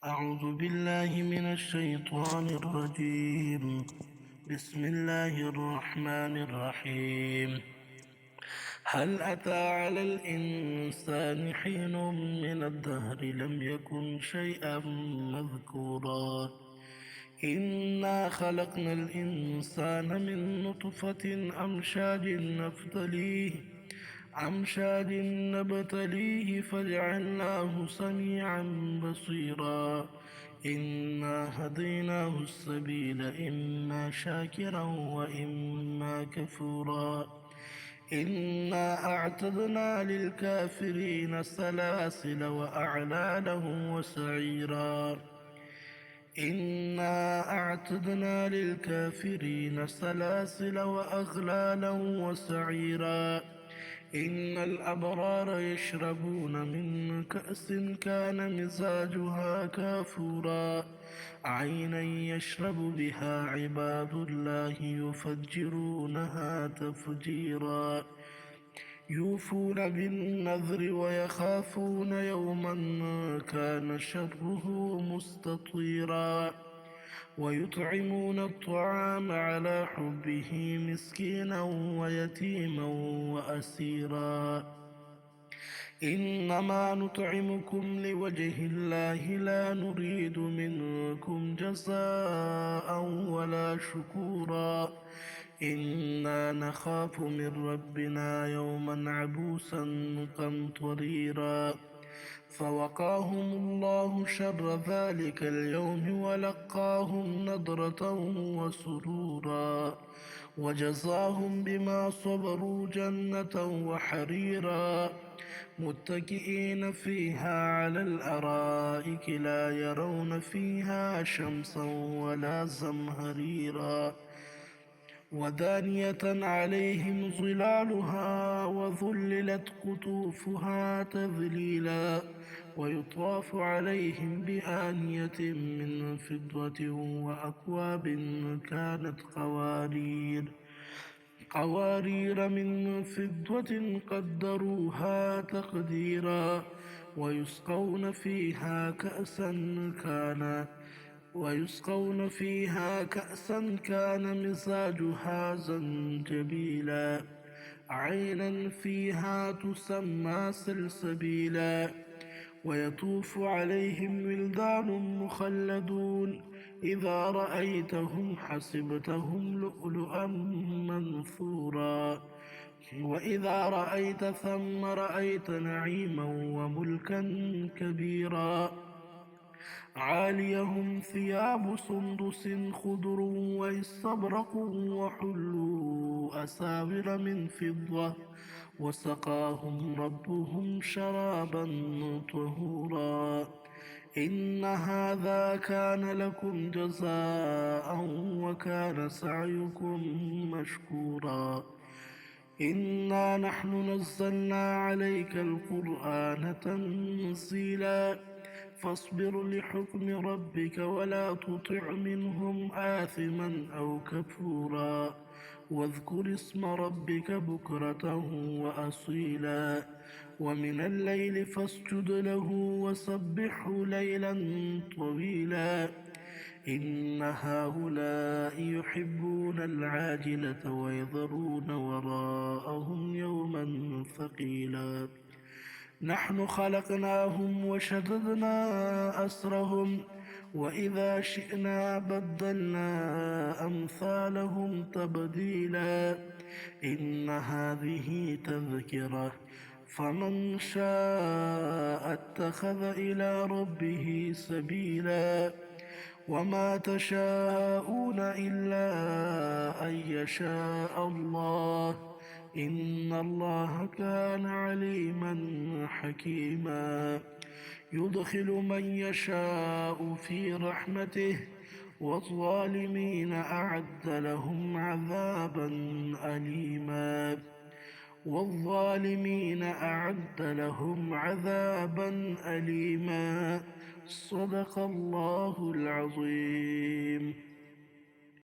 أعوذ بالله من الشيطان الرجيم. بسم الله الرحمن الرحيم. هل أتى على الإنسان حين من الدهر لم يكن شيئا مذكورا إنا خلقنا الإنسان من نطفة أمشاج نبتليه فجعلناه سميعا بصيرا إنا هديناه السبيل إما شاكرا وإما كفورا إنا أعتدنا للكافرين سلاسل وأعلالا وسعيرا إنا أعتدنا للكافرين سلاسل وأغلالا وسعيرا إن الأبرار يشربون من كأس كان مزاجها كافورا عينا يشرب بها عباد الله يفجرونها تفجيرا يوفون بالنذر ويخافون يوما كان شره مستطيرا ويطعمون الطعام على حبه مسكينا ويتيما وأسيرا إنما نطعمكم لوجه الله لا نريد منكم جزاء ولا شكورا إنا نخاف من ربنا يوما عبوسا قمطريرا فوقاهم الله شر ذلك اليوم ولقاهم نضرة وسرورا وجزاهم بما صبروا جنة وحريرا متكئين فيها على الأرائك لا يرون فيها شمسا ولا زمهريرا ودانية عليهم ظلالها وذللت قطوفها تذليلا ويطاف عليهم بآنية من فضة وأكواب كانت قوارير من فضة قدروها تقديرا ويسقون فيها كأسا كان مزاجها زنجبيلا عينا فيها تسمى سلسبيلا ويطوف عليهم ولدان مخلدون إذا رأيتهم حسبتهم لؤلؤا منثورا وإذا رأيت ثم رأيت نعيما وملكا كبيرا عاليهم ثياب سندس خضر واستبرق وحلوا أساور من فضة وسقاهم ربهم شرابا طهورا إن هذا كان لكم جزاء وكان سعيكم مشكورا إنا نحن نزلنا عليك القرآن تنزيلا فاصبر لحكم ربك ولا تطع منهم آثما أو كفورا واذكر اسم ربك بكرة وأصيلا ومن الليل فاسجد له وسبحه ليلا طويلا إن هؤلاء يحبون العاجلة ويذرون وراءهم يوما ثقيلا نحن خلقناهم وشددنا أسرهم وإذا شئنا بدلنا أمثالهم تبديلا إن هذه تذكرة فمن شاء اتخذ إلى ربه سبيلا وما تشاءون إلا أن يشاء الله إن الله كان عليما حكيما يدخل من يشاء في رحمته والظالمين أعد لهم عذابا أليما صدق الله العظيم.